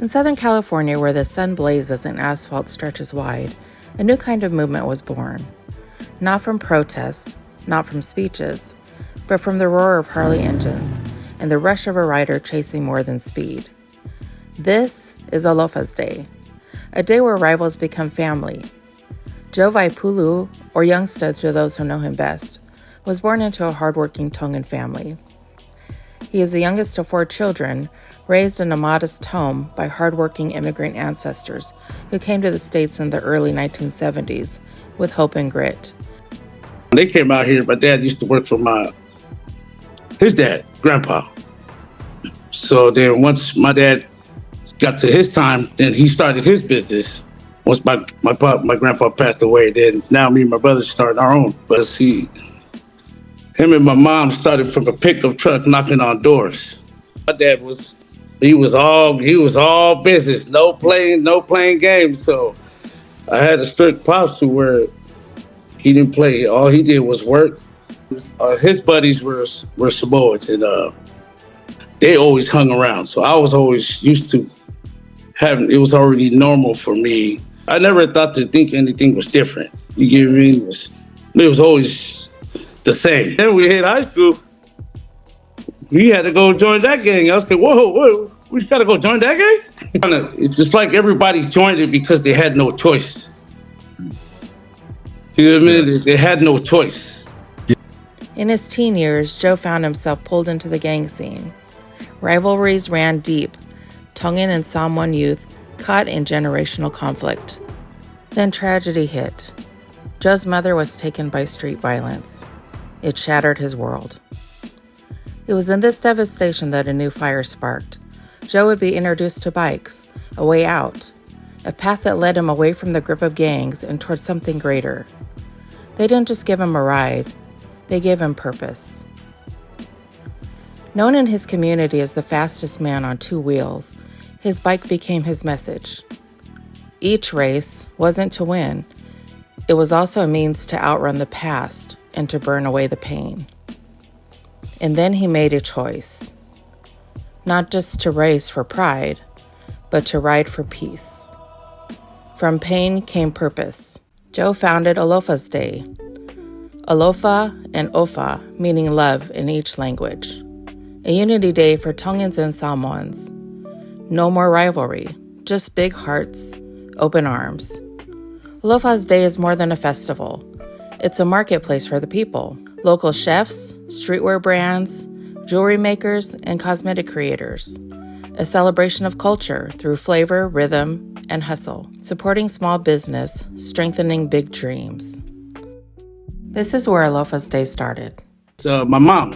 In Southern California, where the sun blazes and asphalt stretches wide, a new kind of movement was born. Not from protests, not from speeches, but from the roar of Harley engines and the rush of a rider chasing more than speed. This is AlOFA's Day, a day where rivals become family. Joe Vaipulu, or Yungsta to those who know him best, was born into a hardworking Tongan family. He is the youngest of 4 children, raised in a modest home by hardworking immigrant ancestors who came to the States in the early 1970s with hope and grit. They came out here. My dad used to work for his dad, grandpa. So then once my dad got to his time, then he started his business. Once my grandpa passed away, then now me and my brother started our own. But him and my mom started from a pickup truck knocking on doors. My dad was all business, no playing games. So I had a strict pops to where he didn't play. All he did was work. His buddies were Samoans, and they always hung around. So I was always used to it was already normal for me. I never thought to think anything was different. You get what I mean? It was always the same. Then we hit high school. We had to go join that gang. I was like, whoa, we got to go join that gang? It's just like everybody joined it because they had no choice. You know what I mean? They had no choice. In his teen years, Joe found himself pulled into the gang scene. Rivalries ran deep, Tongan and Samoan youth caught in generational conflict. Then tragedy hit. Joe's mother was taken by street violence. It shattered his world. It was in this devastation that a new fire sparked. Joe would be introduced to bikes, a way out, a path that led him away from the grip of gangs and towards something greater. They didn't just give him a ride, they gave him purpose. Known in his community as the fastest man on 2 wheels, his bike became his message. Each race wasn't to win. It was also a means to outrun the past and to burn away the pain. And then he made a choice. Not just to race for pride, but to ride for peace. From pain came purpose. Joe founded AlOFA's Day. AlOFA and OFA meaning love in each language. A unity day for Tongans and Samoans. No more rivalry, just big hearts, open arms. AlOFA's Day is more than a festival. It's a marketplace for the people. Local chefs, streetwear brands, jewelry makers, and cosmetic creators. A celebration of culture through flavor, rhythm, and hustle. Supporting small business, strengthening big dreams. This is where AlOFA's Day started. My mom,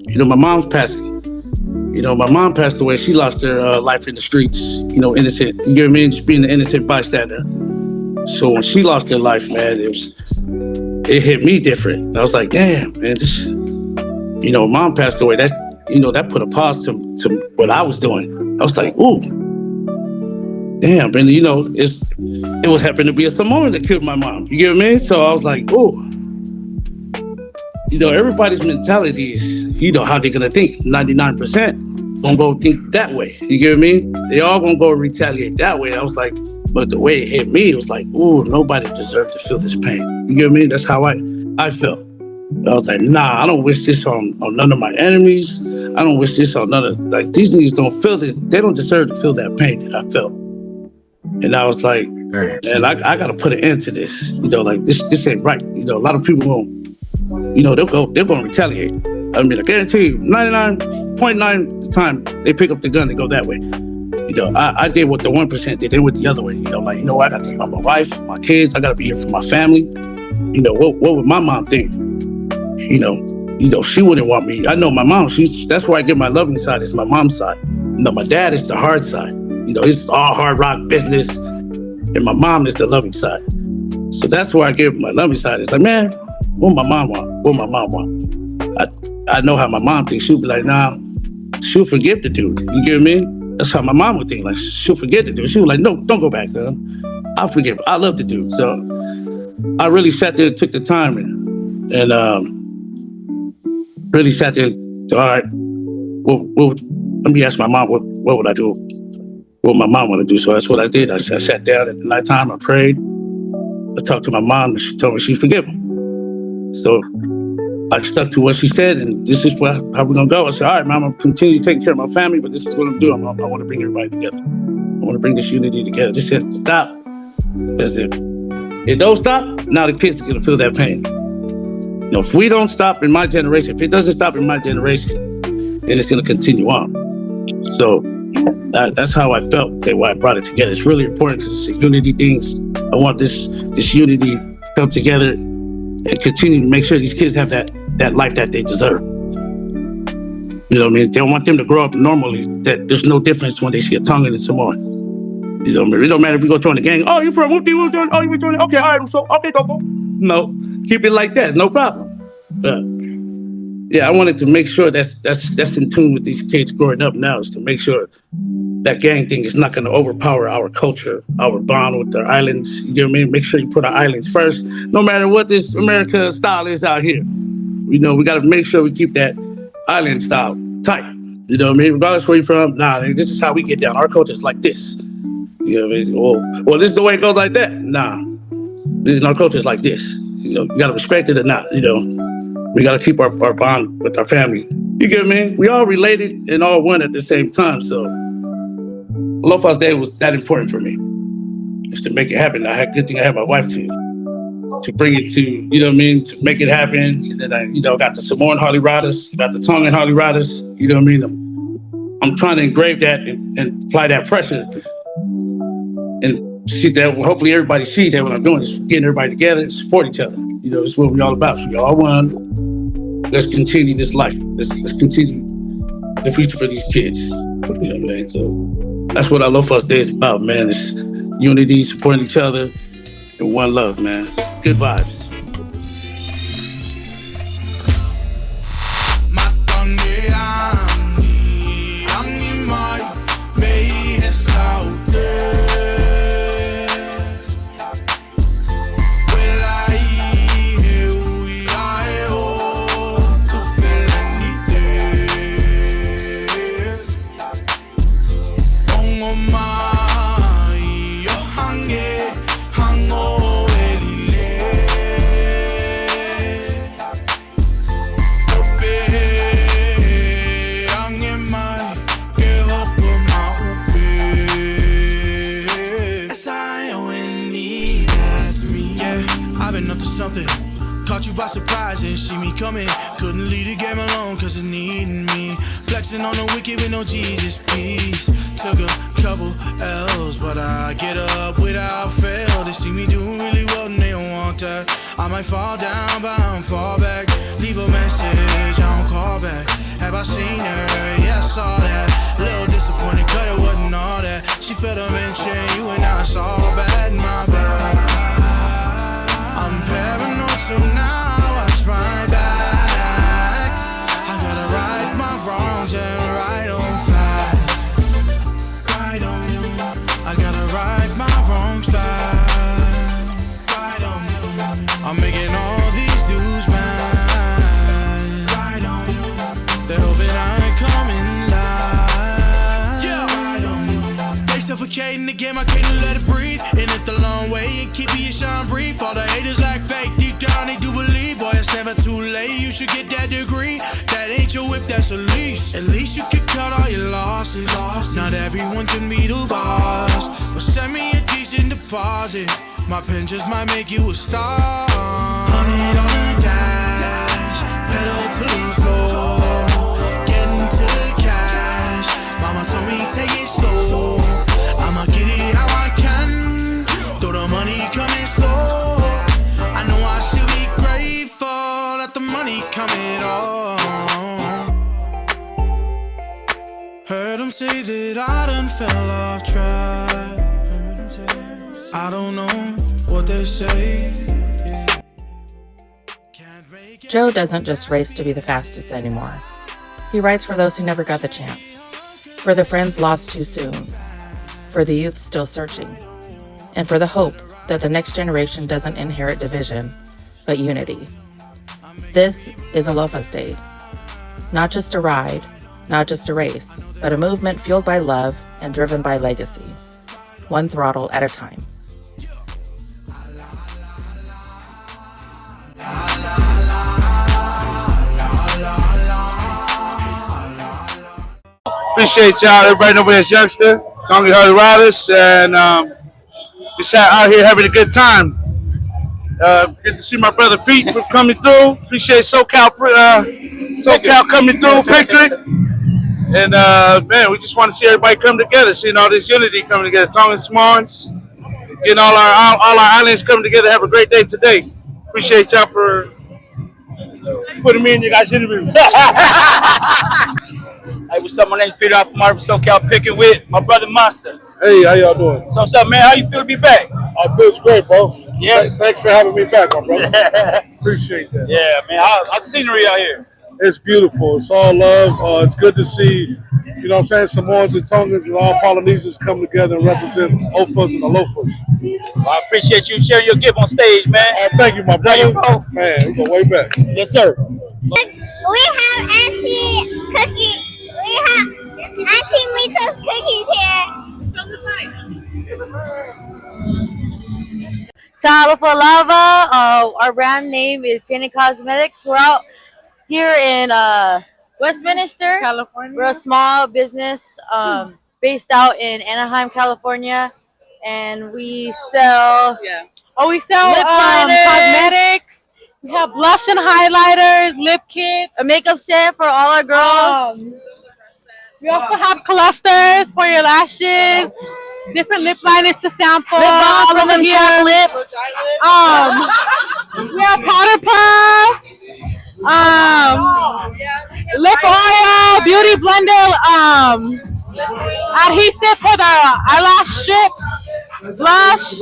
my mom's passing. My mom passed away. She lost her life in the streets, innocent. You get what I mean? Just being an innocent bystander. So when she lost her life, man, it hit me different. I was like, damn, man, mom passed away. That put a pause to what I was doing. I was like, ooh, damn, and it was happened to be a Samoan that killed my mom. You get what I mean? So I was like, ooh. Everybody's mentality is, how they're gonna think. 99% gonna go think that way. You get what I mean? They all gonna go retaliate that way. I was like, but the way it hit me, it was like, ooh, nobody deserved to feel this pain. You get what I mean? That's how I felt. I was like, nah, I don't wish this on none of my enemies. I don't wish this on none of, these niggas don't feel this. They don't deserve to feel that pain that I felt. And I was like, and I gotta put an end to this. This ain't right. A lot of people they're gonna retaliate. I mean, I guarantee you, 99.9% of the time they pick up the gun and go that way. I did what the 1% did. They went the other way. I gotta think about my wife, my kids. I gotta be here for my family. What would my mom think? She wouldn't want me. I know my mom. That's where I get my loving side. Is my mom's side. My dad is the hard side. It's all hard rock business, and my mom is the loving side. So that's where I get my loving side. It's like, man, what my mom want? What my mom want? I know how my mom thinks. She'll be like, nah, she'll forgive the dude. You get what I mean? That's how my mom would think. Like, she'll forget the dude. She was like, no, don't go back to him. I'll forgive. I love the dude. So I really sat there and took the time and really sat there. All right, well, let me ask my mom, what would I do? what my mom wanted to do. So that's what I did. I sat down at the nighttime, I prayed, I talked to my mom, and she told me she's forgiven. So I stuck to what she said, and this is how we're gonna go. I said, all right, Mom, I'm continue taking care of my family, but this is what I'm doing. I want to bring everybody together. I want to bring this unity together. This has to stop. Because if it don't stop, now the kids are gonna feel that pain. You know, if we don't stop in my generation, if it doesn't stop in my generation, then it's gonna continue on. So that's how I felt that why I brought it together. It's really important because it's a unity thing. I want this unity to come together and continue to make sure these kids have that life that they deserve. You know what I mean? They don't want them to grow up normally, that there's no difference when they see a Tongan and Samoan. You know what I mean? It don't matter if we go join the gang. Oh, you from Whoopty? Oh, you join? Okay, all right, so okay, go. No, keep it like that, no problem. Yeah, I wanted to make sure that's in tune with these kids growing up now, is to make sure that gang thing is not going to overpower our culture, our bond with our islands. You know what I mean? Make sure you put our islands first, no matter what this America style is out here. You know, we got to make sure we keep that island style tight. You know what I mean? Regardless where you're from, this is how we get down. Our culture is like this. You know what I mean? Well, this is the way it goes like that. Our culture is like this. You know, you got to respect it or not. You know, we got to keep our bond with our family. You get me? We all related and all one at the same time. So AlOFA's Day was that important for me, just to make it happen. Good thing I had my wife to bring it to, you know what I mean, to make it happen. And then I, got the Samoan Harley Riders, got the Tongan Harley Riders, you know what I mean? I'm trying to engrave that and apply that pressure and see that, hopefully everybody see that what I'm doing is getting everybody together and support each other. You know, it's what we're all about. So we all one. Let's continue this life. Let's continue the future for these kids. You know what I mean? So that's what AlOFA's Day is about, man. It's unity, supporting each other, and one love, man. Good vibes. Caught you by surprise and see me coming. Couldn't leave the game alone cause it's needing me. Flexing on the wicked with no Jesus peace. Took a couple L's but I get up without fail. They see me doing really well and they don't want that. I might fall down but I don't fall back. Leave a message, I don't call back. Have I seen her? Yeah, I saw that. Little disappointed cause it wasn't all that. She felt a mention, you and I saw bad, my bad. I'm paranoid, so now I watch my back. I gotta right my wrongs and right on fast. Right on you. I gotta right my wrongs fast. Right on you. I'm making all these dudes mad. Right on you. They hoping I ain't coming live. Yeah. Right on you. They suffocating the game, I can't let it breathe. And it's the long way and keep it shine brief. All the haters like fake, deep down they do believe. Boy, it's never too late, you should get that degree. That ain't your whip, that's a leash. At least you can cut all your losses. Not everyone can be the boss, but send me a decent deposit. My pen just might make you a star. 100 on the dash, pedal to the floor, getting to the cash. Mama told me take it slow, I'ma get it how I can. Throw the money coming slow. I know I should be grateful that the money coming on. Heard them say that I done fell off track. I don't know what they say. Joe doesn't just race to be the fastest anymore. He rides for those who never got the chance, for the friends lost too soon, for the youth still searching, and for the hope that the next generation doesn't inherit division, but unity. This is AlOFA's Day. Not just a ride, not just a race, but a movement fueled by love and driven by legacy, one throttle at a time. Appreciate y'all, everybody over here at Yungsta, Tongan and rivalries, and just out here having a good time. Good to see my brother Pete for coming through. Appreciate SoCal coming through, PICRT. And man, we just want to see everybody come together, seeing all this unity coming together. Tongan and Samoans, getting all our islands coming together. Have a great day today. Appreciate y'all for putting me in your guys' interview. Hey, what's up? My name's Peter. I'm from SoCal, picking with my brother Monster. Hey, how y'all doing? So what's up, man? How you feel to be back? Feels great, bro. Yes. Thanks for having me back, my brother. Appreciate that. Yeah, man. How's the scenery out here? It's beautiful. It's all love. It's good to see, you know what I'm saying, Samoans and Tongans and all Polynesians come together and represent AlOFA's and AlOFA's. Well, I appreciate you sharing your gift on stage, man. Thank you, my brother. Man, we go way back. Yes, sir. We have Auntie Cookie. We have Auntie Mito's cookies here. AlOFA Lava. Our brand name is Jenny Cosmetics. We're out here in Westminster, California. We're a small business based out in Anaheim, California, and we sell we sell lip liners, cosmetics. We have blush and highlighters, lip kits, a makeup set for all our girls. We also have clusters for your lashes, different lip liners to sample. Lip balm for them chapped lips. We have powder puffs, lip oil, beauty blender, adhesive for the eyelash strips, blush.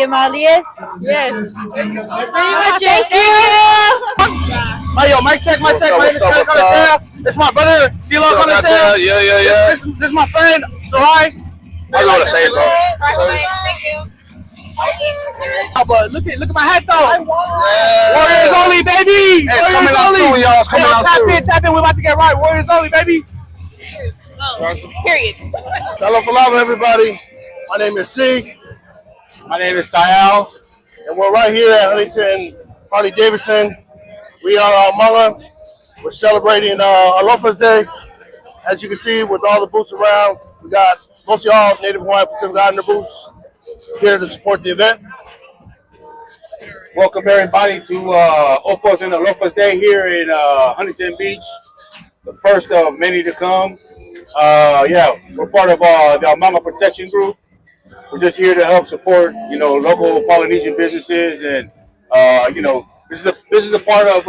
Malia. Yes. Pretty much it. Thank you. Hey, yo, mic check. My name is What's up? This is my brother, CeeLo Yeah. This is my friend, Sorai. I know what to say, bro. Thank you. But look at my hat, though. Warriors only, baby. Hey, it's coming out soon, y'all. It's coming out soon. Tap in. We're about to get right. Warriors only, baby. Period. Hello, everybody. My name is Sig. My name is Tyal. And we're right here at Huntington Harley-Davidson. We are Hmong. We're celebrating AlOFA's Day. As you can see, with all the booths around, we got mostly all Native Hawaiian Pacific Islander booths here to support the event. Welcome everybody to AlOFA's and AlOFA's Day here in Huntington Beach. The first of many to come. We're part of the Hmong Protection Group. We're just here to help support, local Polynesian businesses, and this is a part of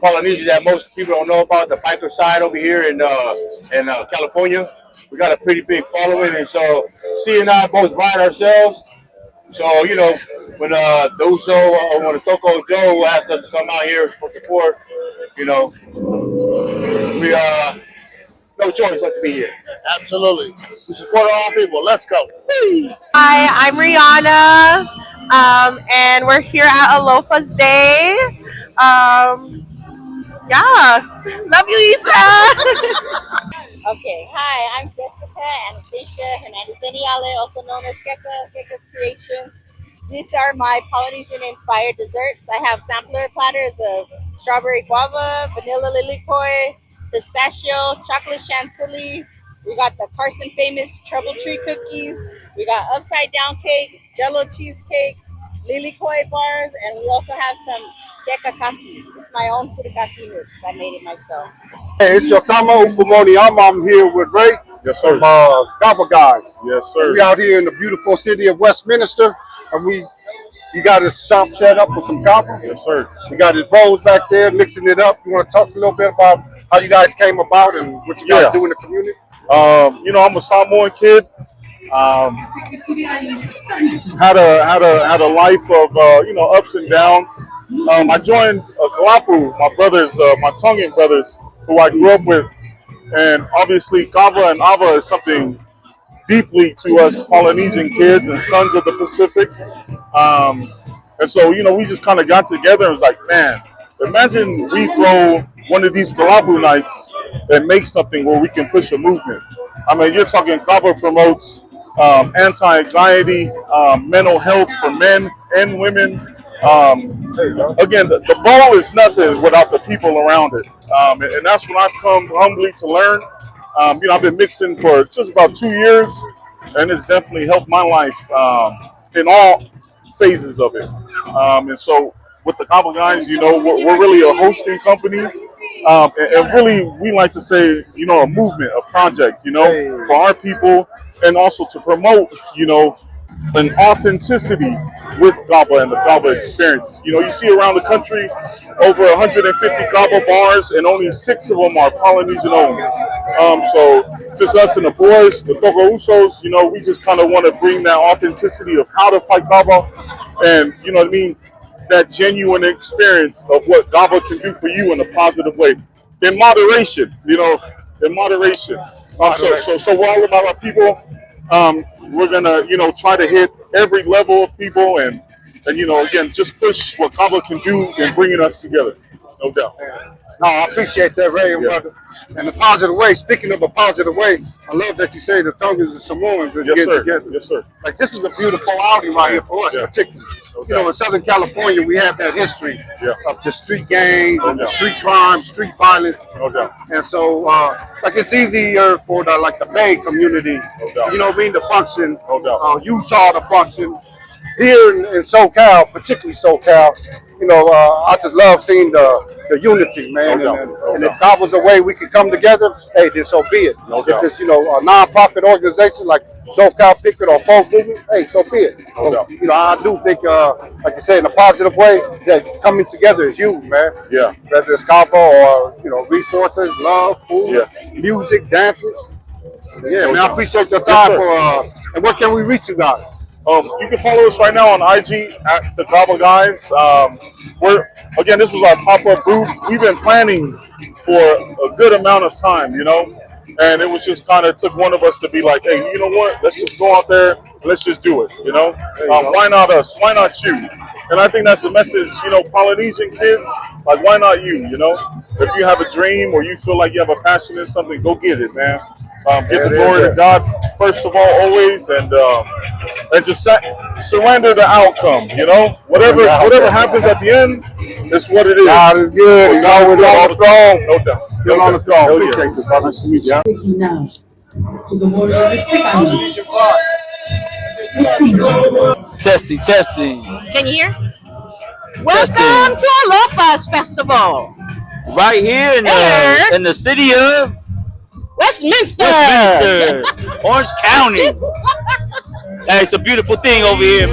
Polynesia that most people don't know about. The PICRT side over here in California, we got a pretty big following, and so C and I both ride ourselves. So when the Uso when the Toko Joe asked us to come out here for support, we no choice but to be here. Absolutely. We support all people. Let's go. Hi, I'm Rihanna, and we're here at AlOFA's Day. Love you, Isa. Okay, hi, I'm Jessica Anastasia Hernandez Beniale, also known as Keka's Creations. These are my Polynesian-inspired desserts. I have sampler platters of strawberry guava, vanilla lily koi, pistachio, chocolate chantilly. We got the Carson famous Trouble Tree cookies. We got upside down cake, Jello cheesecake, lily koi bars, and we also have some kekakaki. It's my own furikake mix. I made it myself. Hey, it's your Tama Ukumoni. I'm here with Ray. Yes, sir. Golfer Guys. Yes, sir. We out here in the beautiful city of Westminster, and you got a shop set up for some golf. Yes, sir. You got his bowls back there, mixing it up. You want to talk a little bit about how you guys came about and what you guys do in the community? I'm a Samoan kid. Had a life of ups and downs. I joined Kalapu, my Tongan brothers, who I grew up with, and obviously Kava and Ava is something deeply to us Polynesian kids and sons of the Pacific. And so we just kind of got together and was like, man, Imagine we throw one of these Kalapu nights and make something where we can push a movement. I mean, you're talking Kava promotes anti-anxiety, mental health for men and women. Again, the ball is nothing without the people around it, and that's what I've come humbly to learn. I've been mixing for just about 2 years, and it's definitely helped my life in all phases of it. And so with the Kava guys, we're really a hosting company. And really, we like to say, a movement, a project, for our people, and also to promote, an authenticity with GABA and the GABA experience. You see around the country over 150 GABA bars, and only 6 of them are Polynesian owned. So just us and the boys, the Togo Usos, we just kind of want to bring that authenticity of how to fight GABA, and you know what I mean, that genuine experience of what GABA can do for you in a positive way, in moderation. In moderation. So we're all about our people. We're gonna, try to hit every level of people, and again, just push what GABA can do in bringing us together. No doubt. No, I appreciate that, Ray. Yeah. In a positive way. Speaking of a positive way, I love that you say the Tongans and Samoans are getting together. Yes, sir. Like, this is a beautiful outing right here for us, particularly. In Southern California, we have that history of the street gangs and the street crime, street violence. No doubt. And so, it's easier for the Bay community, to function, Utah to function. Here in SoCal, particularly SoCal, I just love seeing the unity, man. And if that was a way we could come together, hey, then so be it. If it's, a non-profit organization like SoCal PICRT or Folk Movement, hey, so be it. I do think, like you say, in a positive way, that coming together is huge, man. Yeah. Whether it's Kava or, resources, love, food, music, dances. Yeah, man, I appreciate your time and where can we reach you guys? You can follow us right now on IG at the Kava Guys. This was our pop-up booth. We've been planning for a good amount of time, and it was just kind of took one of us to be like, hey, you know what? Let's just go out there and let's just do it, Why not us? Why not you? And I think that's a message, Polynesian kids, like, why not you, If you have a dream or you feel like you have a passion in something, go get it, man. Get the glory to God first of all, always, and just surrender the outcome. Whatever happens at the end, it's what it is. God is good. God is on the throne. No doubt. Still on the throne. Appreciate this, brother. Nice to meet you. Now, to the Lord of Testing. Can you hear? Welcome to AlOFA's festival. Right here in the city of Westminster, Orange County. Hey, it's a beautiful thing over here.